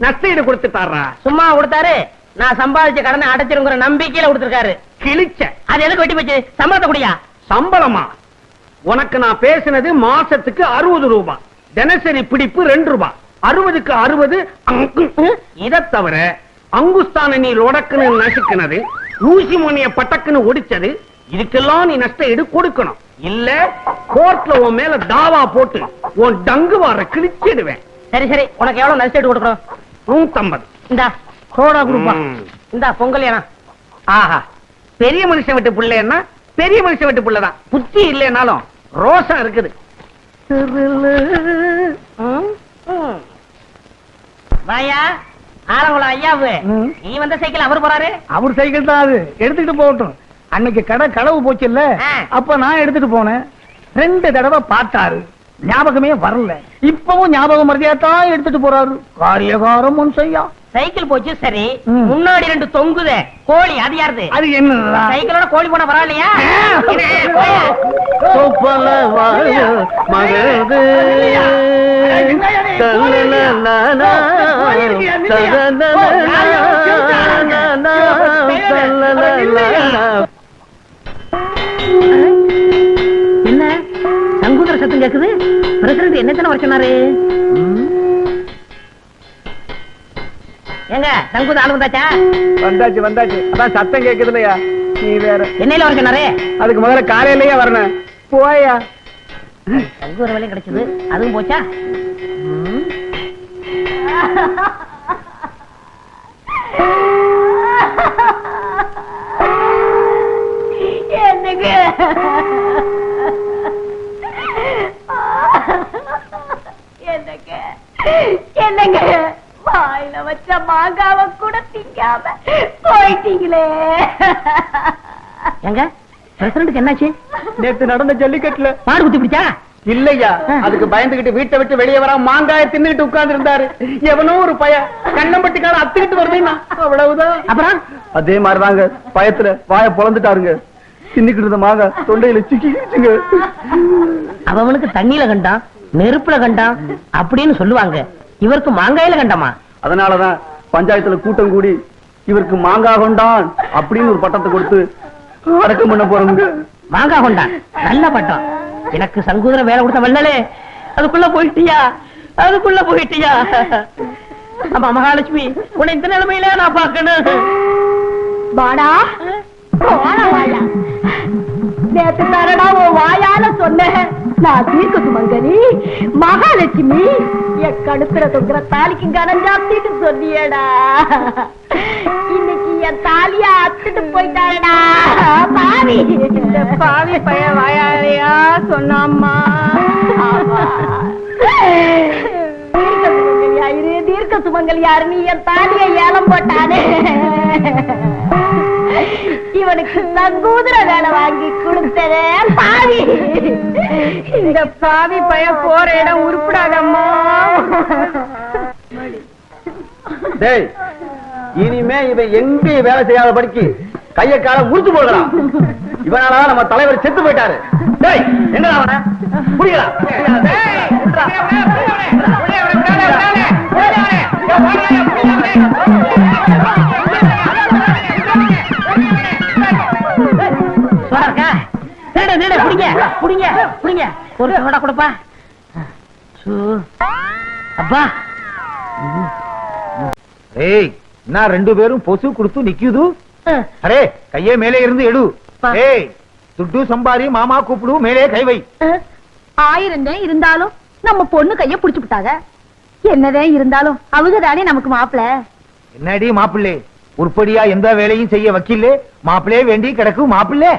நஷ்டஈடு கொடுத்துட்டாரா? சும்மா கொடுத்தாரு. நான் சம்பாதிச்ச கடனை அடைச்சிருங்கிற நம்பிக்கையில கொடுத்திருக்காரு. கிழிச்ச. அது எதுக்கு வெட்டி போச்சு? சம்பளத்தை குடியா? சம்பளமா? உனக்கு நான் பேசினது மாசத்துக்கு 60 ரூபாய், தினசரி பிடிப்பு 2 ரூபாய். 60க்கு 60. இதை தவிர அங்குஸ்தான நீ லொடக்குன்னு நசுக்குனது, ஊசி மணிய பட்டக்குன்னு ஒடிச்சது, இதுக்கெல்லாம் நீ நஷ்ட ஈடு கொடுக்கணும். இல்ல கோர்ட்ல உன் மேல தாவா போட்டு உன் டங்கு வார கிழிச்சிடுவேன். சரி சரி, உனக்கு எவ்வளவு நஷ்ட கொடுக்கணும்? 150. இந்தா சோடா குடுப்பா. இந்தா பொங்கல் ஏனா. ஆஹா, பெரிய மனுஷன் விட்டு பிள்ளைன்னா பெரிய மனுஷன் விட்டு பிள்ளைதான். புத்தி இல்லைனாலும் ரோஷம் இருக்குது. வாயா ஆலங்குளம் ஐயாவு. நீ வந்த சைக்கிள் அவர் போறாரு. அவர் சைக்கிள் தான் அது, எடுத்துட்டு போகட்டும். அன்னைக்கு கடை களவு போச்சு இல்ல, அப்ப நான் எடுத்துட்டு போனேன். 2 தடவை பார்த்தாரு, ஞாபகமே வரல. இப்பவும் ஞாபகம் மறதியாத்தான் எடுத்துட்டு போறாரு. காரியகாரம் ஒன் செய்யா. சைக்கிள் போச்சு சரி, முன்னாடி 2 தொங்குதே கோழி, அது யாருது? அது என்ன? சைக்கிளோட கோழி போன பரவாயில்லையா? என்ன சங்கூதர சத்தம் கேக்குது? பிரசிடண்ட் என்னத்தன வர சொன்னாரு? எங்க சங்கூத ஆளு வந்தாச்சா? வந்தாச்சு வந்தாச்சு. அதான் சத்தம் கேக்குது இல்லையா? நீ வேற என்னையில வர சொன்னாரு? அதுக்கு முதல்ல காலையிலேயே வரணும். போயா. சங்கூர வேலையும் கிடைச்சது, அதுவும் போச்சா? என்னங்க என்னங்க என்னங்க வாயில வச்ச மாங்காவ கூட திங்காம போயிட்டீங்களே. எங்க பிரசிடண்ட்க்கு என்னாச்சு? நேத்து நடந்த ஜல்லிக்கட்டுல மாடு குத்தி பிடிச்சா? இல்லையா, அதுக்கு பயந்துகிட்டு வீட்டை விட்டு வெளியே வர மாங்காய தின்னுட்டு உட்கார்ந்து இருந்தாரு. எவனோ ஒரு பய கண்ணம்பட்டிக்கார அத்துக்கிட்டு வருதுன்னா அவ்வளவுதான். அப்புறம் அதே மாதிரிதாங்க, பயத்துல வாய பொளந்துட்டாருங்க. தின்னுக்கிட்டு இருந்த மாங்காய் தொண்டையில சிக்கிடுச்சுங்க. அவனுக்கு தண்ணியில கண்டான், நெருப்புல கண்டான் அப்படின்னு சொல்லுவாங்க. இவருக்கு மாங்காயில கண்டமா? அதனாலதான் பஞ்சாயத்துல கூட்டம் கூடி இவருக்கு மாங்காய் கொண்டான் அப்படின்னு ஒரு பட்டத்தை கொடுத்து அடக்கம் பண்ண போறவங்க. மாங்காய் கொண்டான், நல்ல பட்டம். எனக்கு சங்கூதர வேலை கொடுத்த வல்லலே, அதுக்குள்ள போயிட்டியா? அதுக்குள்ள போயிட்டியா? ஆமா மகாலட்சுமி, உன்னை இந்த நிலைமையில நான் பாக்கணும். வாடா வாயா. நேத்து தரடா உன் வாயால சொன்னேன், நான் தீர்க்க சுமங்கலி மகாலட்சுமி. என் கடுப்புல தொங்குற தாலிக்கு கனஞ்சாத்திட்டு சொன்னியடா. இன்னைக்கு என் தாலியா அத்துட்டு போயிட்டாரடா பாவி. இந்த பாவி பைய வாயாலையா சொன்னாம்மா. தீர்க்க சுமங்கலி யாரு? நீ என் தாலியை ஏலம் போட்டானே, இவனுக்கு சங்கூதர வேலை வாங்கி கொடுத்ததே பாவி. இந்த பாவி பைய போற இடம் உருப்படாதம்மா. டேய், இனிமே இவன் எங்க வேலை செய்யாத படிக்கு கைய கால முறிச்சு போடுறான். இவனாலதான் நம்ம தலைவர் செத்து போயிட்டாரு. டேய், எங்க அவன புரியல. ஒரு சோடா கொடுப்பா. அப்பா ஏய் நான் 2 பேரும் பொசு கொடுத்து நிக்குது. அரே கையே மேலே இருந்து எடு. ஏய் துட்டு சம்பாரி மாமா கூப்பிடு, மேலே கை வை. 1000 இருந்தாலும் நம்ம பொண்ணு கைய புடிச்சு விட்டாங்க. என்னதான் இருந்தாலும் அவங்க தானே நமக்கு மாப்பிள. என்னடி மாப்பிள்ளை, உருப்படியா எந்த வேலையும் செய்ய வக்கீல்லே, மாப்பிள்ளையே வேண்டி கிடக்கு மாப்பிள்ளை.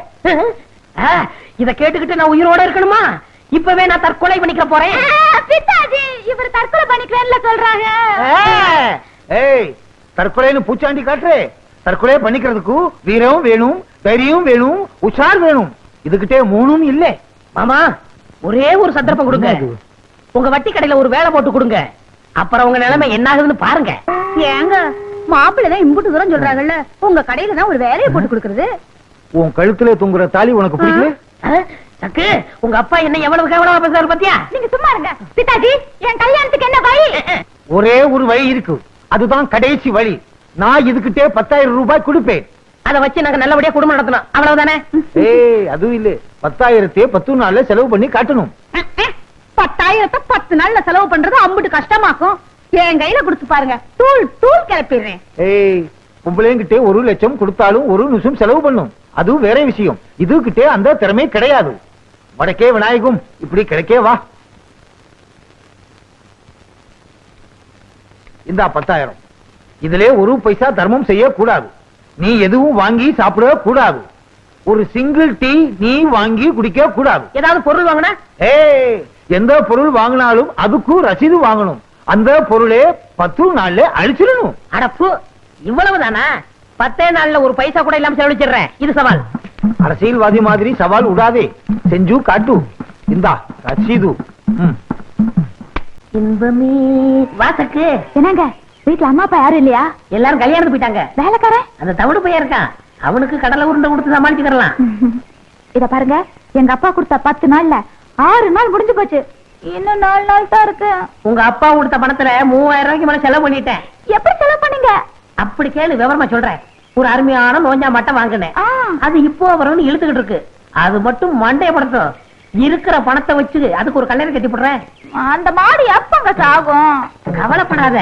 இத கேட்டுக்கிட்டு நான் உயிரோட இருக்கணுமா? இப்பவே நான் தற்கொலை பண்ணிக்க போறேன். பித்தாஜி இவர் தற்கொலை பண்ணிக்கிறேன்னு சொல்றாங்க. ஏய் தற்கொலைன்னு பூச்சாண்டி காட்டுறே. தற்கொலை பண்ணிக்கிறதுக்கு வீரம் வேணும், தைரியம் வேணும், உஷார் வேணும். இதுகிட்டே 3ம் இல்ல. மாமா ஒரே ஒரு சந்தர்ப்பம் கொடுங்க. உங்க வட்டி கடையில ஒரு வேலை போட்டு கொடுங்க. அப்புறம் உங்க நிலைமை என்ன ஆகுதுன்னு பாருங்க. ஏங்க மாப்பிள்ளதான் இம்புட்டு தூரம் சொல்றாங்கல்ல, உங்க கடையில தான் ஒரு வேலையை போட்டு கொடுக்கறது. உன் கழுத்துல தொங்குற தாலி உனக்கு பிடிக்கல? சக்கு உங்க அப்பா என்ன எவ்வளவு கேவலமா பேசுறாரு பாத்தியா? நீங்க சும்மா இருங்க. பித்தாஜி என் கல்யாணத்துக்கு என்ன வழி? ஒரே ஒரு வழி இருக்கு, அதுதான் கடைசி வழி. நான் இதுகிட்டே 10,000 ரூபாய் கொடுப்பேன். அதை வச்சு நாங்க நல்லபடியா குடும்பம் நடத்தணும், அவ்வளவுதானே? ஏய் அதுவும் இல்ல, 10,000 10 நாள்ல செலவு பண்ணி காட்டணும். 10,000 10 நாள்ல செலவு பண்றது அம்புட்டு கஷ்டமாக்கும். என் கையில கொடுத்து பாருங்க, தூள் தூள் கிளப்பிடுறேன். ஏய் பொம்பளைங்கிட்டே 1 லட்சம் கொடுத்தாலும் 1 நிமிஷம் செலவு பண்ணும், அதுவும் வேற விஷயம். இதுகிட்டே அந்த திறமை கிடையாது. வடக்கே விநாயகம் இப்படி கிடைக்கே வா. இந்த 10,000 இதிலே 1 பைசா தர்மம் செய்ய கூடாது. நீ எதுவும் வாங்கி சாப்பிட கூடாது. ஒரு சிங்கிள் டீ நீ வாங்கி குடிக்க கூடாது. ஏதாவது பொருள் வாங்கினா ஏய் எந்த பொருள் வாங்கினாலும் அதுக்கு ரசீது வாங்கணும். அந்த பொருளே 10 நாள்ல அழிச்சிடணும். அடப்பு இவ்வளவுதானா? 10 நாள்ல ஒரு பைசா கூட இல்லாம செலவழிச்சிடுறேன். இது சவால். அரசியல்வாதி மாதிரி சவால் விடாதே, செஞ்சு காட்டு. இந்தா ரசீது. இன்பமே வாசக்கு. என்னங்க வீட்டுல அம்மா அப்பா யாரும் இல்லையா? எல்லாரும் கல்யாணத்துக்கு போயிட்டாங்க. வேலைக்காரன் அந்த தவிடு பையன் இருக்கான், அவனுக்கு கடலை உருண்டை கொடுத்து சமாளிச்சுக்கலாம். இத பாருங்க, எங்க அப்பா கொடுத்த 10 நாள்ல 6 நாள் முடிஞ்சு போச்சு. இன்னும் 4 நாள் தான் இருக்கு. உங்க அப்பா கொடுத்த பணத்துல 3000 ரூபாய்க்கு மேல செலவு பண்ணிட்டேன். எப்படி செலவு பண்ணீங்க? அப்படி கேளு, விவரமா சொல்றேன். ஒரு அருமையான நோஞ்சா மட்டம் வாங்கினேன். ஆ. அது இப்போ வரும்னு இழுத்துக்கிட்டு இருக்கு. அது மட்டும் மண்டைய படுத்தும். இருக்கிற பணத்தை வச்சு அதுக்கு ஒரு கல்யாணம் கட்டி போடுறேன். அந்த மாடு எப்பங்க சாகும்? கவலைப்படாத.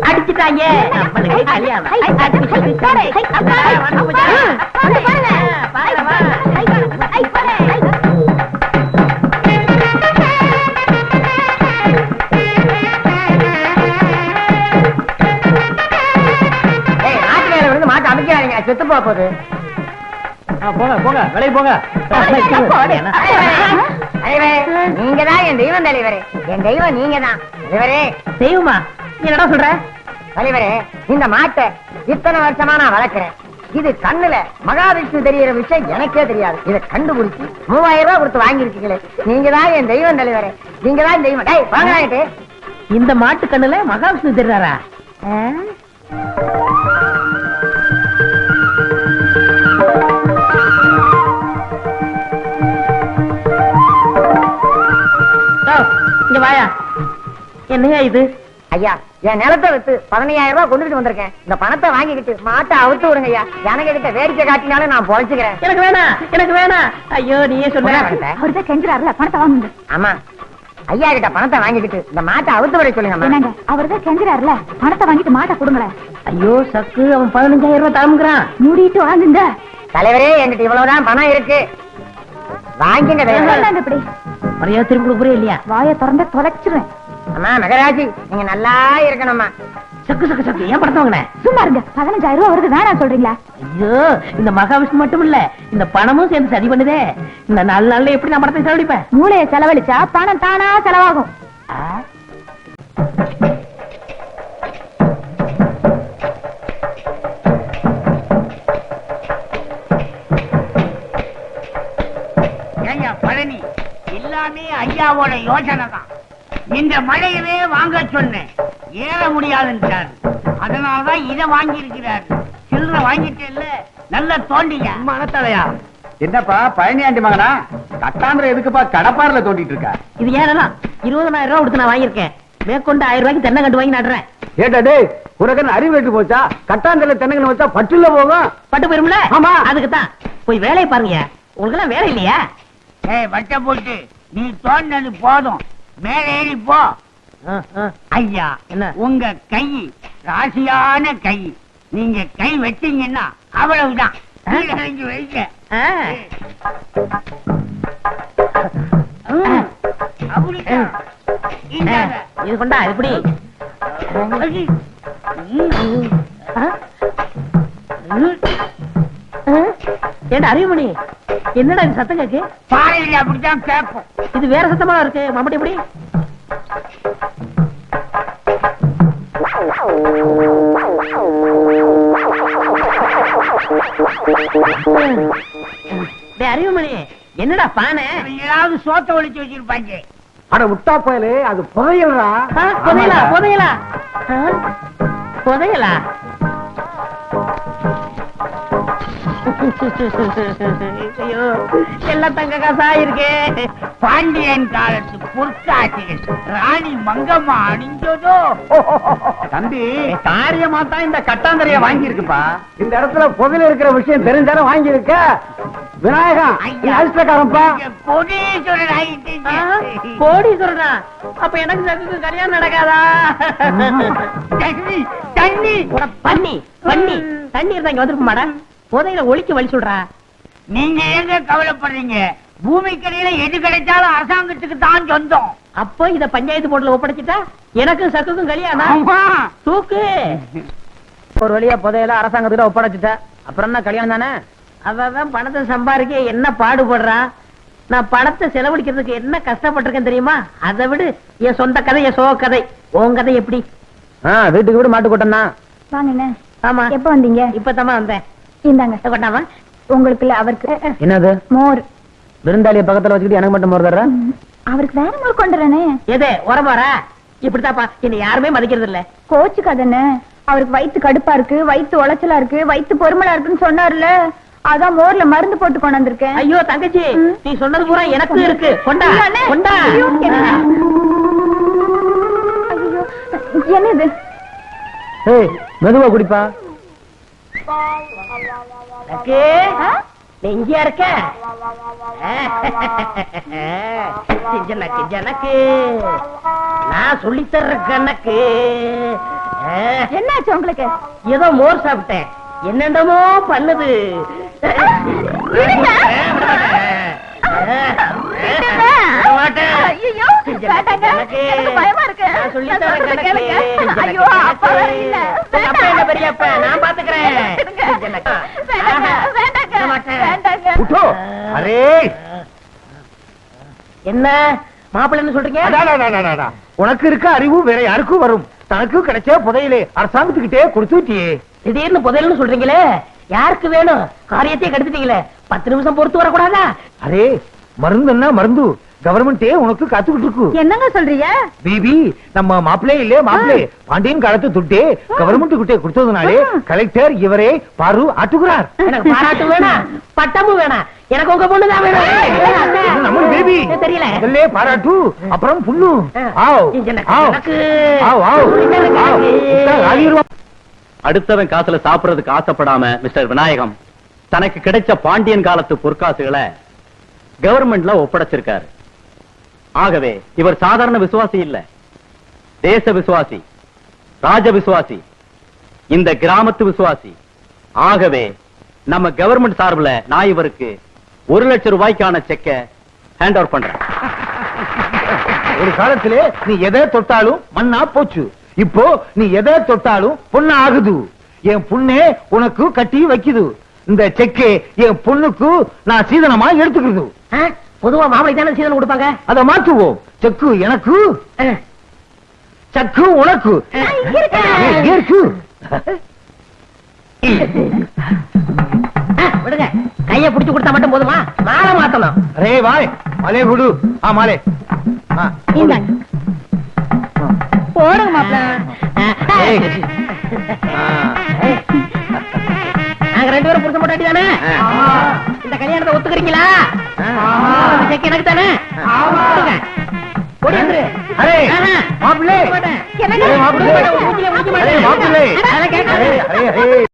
அடிச்சுட்டாங்க நம்மளுக்கு கல்யாணம். மாட்டு அமைக்காதீங்க, செத்து போகுது. போங்க போங்க வேலையை போங்க. நீங்கதான் என் தெய்வம் தலைவரே. என் தெய்வம் நீங்கதான் தலைவரே. தெய்வமா? நீ என்னடா சொல்ற? தலைவரே, இந்த மாட்டை இத்தனை வருஷமா நான் வளர்க்கிறேன். இது கண்ணுல மகாவிஷ்ணு தெரியற விஷயம் எனக்கே தெரியாது. இதை கண்டுபிடிச்சு 3000 ரூபாய் கொடுத்து வாங்கிருக்கீங்களே, நீங்க தான் என் தெய்வம் தலைவரே. நீங்க தான் தெய்வம். டேய் வாங்கிட்டு. இந்த மாட்டு கண்ணுல மகாவிஷ்ணு தெரியாரா? இங்க வாயா. என்னையா இது? ஐயா, என் நிலத்தை வித்து 15000 ரூபாய் கொண்டுட்டு வந்திருக்கேன். இந்த பணத்தை வாங்கிக்கிட்டு மாட்டை அவுத்து விடுங்க ஐயா. எனக்கு கிட்ட வேடிக்கை காட்டினாலும் நான் பொழைச்சுக்கிறேன். எனக்கு வேணாம், எனக்கு வேணாம். ஐயோ நீயே சொல்ல. அவர்தான் கெஞ்சுறாருல, பணத்தை வாங்குங்க. ஆமா, ஐயா கிட்ட பணத்தை வாங்கிக்கிட்டு இந்த மாட்டை அவுத்து விட சொல்லுங்க. என்னங்க அவர்தான் கெஞ்சுறாருல, பணத்தை வாங்கிட்டு மாட்டை கொடுங்களேன். ஐயோ சக்கு, அவன் 15000 ரூபாய் தாமுங்கிறான். மூடிட்டு வாங்குங்க. தலைவரே, என்கிட்ட இவ்வளவுதான் பணம் இருக்கு, வாங்கிங்க. இப்படி மரியாதை திரும்பி கொடுக்குறே இல்லையா? வாயை திறந்த தொலைச்சிருவேன். அம்மா மகராஜி, நீங்க நல்லா இருக்கணும்மா. சக்கு சக்கு சக்கு, ஏன் படத்தை வாங்கினேன்? சும்மா இருங்க. 15000 ரூபாய் வருது, வேணாம் சொல்றீங்களா? ஐயோ, இந்த மகாவிஷ்ணு மட்டும் இல்ல, இந்த பணமும் சேர்ந்து சதி பண்ணுதே. இந்த 4 நாள்ல எப்படி நான் பணத்தை செலவழிப்பேன்? மூளையை செலவழிச்சா பணம் தானா செலவாகும். பழனி எல்லாமே ஐயாவோட யோசனை தான். இந்த மழையவே வாங்க சொன்னேன், ஏற முடியாதுன்றார். அதனாலதான் இதை வாங்கி இருக்கிறார். சில்லற வாங்கிட்டு இல்ல, நல்ல தோண்டிங்க. மனத்தலையா? என்னப்பா பழனி ஆண்டி மகனா, கட்டாந்திர எதுக்குப்பா கடப்பாறுல தோண்டிட்டு இருக்க? இது ஏன்னா 20000 ரூபாய் கொடுத்து நான் வாங்கியிருக்கேன். மேற்கொண்டு 1000 ரூபாய்க்கு தென்னை கண்டு வாங்கி நடுறேன். ஏட்டா டேய், உனக்கு அறிவு வெட்டு போச்சா? கட்டாந்தல தென்னங்கன்னு வச்சா பட்டுல போகும். பட்டு போயிரும்ல? ஆமா. அதுக்கு தான் போய் வேலையை பாருங்க. உங்களுக்கு எல்லாம் வேலை இல்லையா? வட்ட போட்டு நீ தோண்டினது போதும், மேல ஏறி போ. ஐயா என்ன? உங்க கை ராசியான கை. நீங்க கை வச்சீங்கன்னா அவ்வளவுதான். கீழே இறங்கி வைங்க. அப்படிதான். இந்தாங்க. இது கொண்டா எப்படி ஏண்டா அறிவுமணி, என்னடா இது சத்தம் கேக்கு? பாறையில அப்படித்தான் கேட்கும். இது வேற சத்தமா இருக்கு. மம்பட்டி எப்படி அறிவுமணி, என்னடா பானை? ஏதாவது சோத்த ஒழிச்சு வச்சிருப்பாங்க. அட விட்டா போயலே, அது புதையல்ரா. புதையலா? புதையலா? புதையலா? ஐயோ, எல்லாம் தங்க காசா இருக்கே. பாண்டியன் காலத்து பொற்காட்சிகள் ராணி மங்கம்மா அணிஞ்சதோ. தம்பி, காரியமா தான் இந்த கட்டாந்தரைய வாங்கி இருக்குப்பா. இந்த இடத்துல புதையல் இருக்கிற விஷயம் தெரிஞ்சாலும் வாங்கி இருக்க. விநாயகம், அதிர்ஷ்டக்காரன்பா. கோடீஸ்வரன் ஆகிட்டீங்க. கோடி சொல்றா. அப்ப எனக்கு சகுக்கு கல்யாணம் நடக்காதா? தண்ணி தண்ணி பண்ணி பண்ணி தண்ணி இருந்தா இங்க வந்துருக்க மாடா. புதையில ஒழிக்க வழி சொல்றா. நீங்க எங்க கவலைப்படுறீங்க? பூமிக்கடியில எது கிடைச்சாலும் அரசாங்கத்துக்கு தான் சொந்தம். அப்ப இத பஞ்சாயத்து போர்டுல ஒப்படைச்சிட்டா எனக்கும் சக்குக்கும் கல்யாணம். ஆமா. தூக்கு. ஒரு வழியா புதையல அரசாங்கத்துல ஒப்படைச்சிட்ட, அப்புறம் என்ன கல்யாணம் தானே? அவன் பணத்தை சம்பாதிக்க என்ன பாடுபடுறான். நான் பணத்தை செலவழிக்கிறதுக்கு என்ன கஷ்டப்பட்டிருக்கேன் தெரியுமா? அதை விடு. என் சொந்த கதை, என் சோக கதை. உன் கதை எப்படி? வீட்டுக்கு வீடு மாட்டு கூட்டம் தான். வாங்கண்ணே. ஆமா, எப்ப வந்தீங்க? இப்பதாம்மா வந்தேன். இந்தாங்க. கொண்டாமா. உங்களுக்கு இல்ல, அவருக்கு. என்னது? மோர். விருந்தாளிய பக்கத்துல வச்சுக்கிட்டு எனக்கு மட்டும் மோர் தர்ற? அவருக்கு வேற மோர் கொண்டுறனே. எது உரமாரா? இப்படித்தாப்பா என்ன யாருமே மதிக்கிறது இல்ல. கோச்சுக்காதண்ணே. அவருக்கு வயித்து கடுப்பா இருக்கு, வயித்து உளைச்சலா இருக்கு, வயித்து பொறுமலா இருக்குன்னு சொன்னார்ல, அதான் மோர்ல மருந்து போட்டு கொண்டு வந்திருக்கேன். ஐயோ தங்கச்சி, நீ சொன்னது பூரா எனக்கு இருக்கு. கொண்டா கொண்டா. ஐயோ, என்னது? மெதுவா குடிப்பா. எங்கயா இருக்க? ஜனக்கு நான் சொல்லி தர்ற கணக்கு. என்னாச்சு உங்களுக்கு? ஏதோ மோர் சாப்பிட்டேன், என்னென்னமோ பண்ணுது. ஐயோ, வேண்டாங்க. எனக்கு பயமா இருக்கு. நான் சொல்லி தர்ற நான் கணக்கு. ஐயோ, அப்பா வேற இல்ல. அப்பா என்ன பெரியப்பா, நான் பாத்துக்கிறேன். வேண்டாங்க, வேண்டாங்க, வேண்டாங்க. உட்டோ. அரே, என்ன மாப்பிள்ளைன்னு சொல்றீங்க? அடாடாடாடாடா. உனக்கு இருக்க அறிவு வேற யாருக்கும் வரும். தனக்கு கிடைச்ச புதையிலே அரசாங்கத்துக்கிட்டே கொடுத்துட்டியே. திடீர்னு புதையல்னு சொல்றீங்களே, யாருக்கு வேணும்? காரியத்தையே கெடுத்துட்டீங்களே. 10 நிமிஷம் பொறுத்து வரக்கூடாதா? அரே, மருந்துன்னா மருந்து கவர்மெண்டே உனக்கு காத்துக்கிட்டு இருக்கு. என்னங்க சொல்றீங்க? பேபி, நம்ம மாப்பிளே இல்லே மாப்பிளே பாண்டியன் காலத்து துட்டே கவர்மெண்ட் கிட்டே கொடுத்ததுனாலே கலெக்டர் இவரே பாரு ஆட்டுகிறார். எனக்கு பாராட்டு வேணாம், பட்டமும் வேணாம். எனக்கு உங்க பொண்ணுதான் வேணும். நம்ம பேபி தெரியல. முதல்ல பாராட்டு, அப்புறம் புண்ணு. ஆவ் ஆவ் எனக்கு ஆவ் ஆவ் ஆவ். ஆகிருவா. அடுத்தவன் காசுல சாப்பிடுறதுக்கு ஆசைப்படாம மிஸ்டர் விநாயகம் தனக்கு கிடைச்ச பாண்டியன் காலத்து பொற்காசுகளை கவர்மெண்ட்ல ஒப்படைச்சிருக்காரு. ஆகவே இவர் சாதாரண விசுவாசி இல்ல, தேச விசுவாசி, ராஜ விசுவாசி, இந்த கிராமத்து விசுவாசி. ஆகவே நம்ம கவர்மெண்ட் சார்பில் நான் இவருக்கு 1 லட்சம் ரூபாய்க்கான செக்கை ஹேண்ட் ஓவர் பண்றேன். ஒரு காலத்திலே நீ எதை தொட்டாலும் மண்ணா போச்சு, இப்போ நீ எதை தொட்டாலும் பொண்ணா ஆகுது. என் புண்ணே உனக்கு கட்டி வைக்குது. இந்த செக்கே என் பொண்ணுக்கு நான் சீதனமா எடுத்துக்கிறது. பொதுவா மாப்பிளை தானே சீதனம் கொடுப்பாங்க. அதை மாற்றுவோம். செக்கு எனக்கு, சக்கு உனக்கு. இருக்கு. விடுங்க, கைய புடிச்சு கொடுத்தா மட்டும் போதுமா? மாலை மாத்தணும். அரே வாய், மாலே குடு. மாலே போடுங்க மாப்பிள. நாங்க 2 பேரும் புடிச்ச மாட்டாட்டி தானே? இந்த கல்யாணத்தை ஒத்துக்கிறீங்களா? செக் எனக்கு தானே? அரே மாப்பிள்ளை, என்னங்க? மாப்பிள்ளை, மாப்பிள்ளை. அரே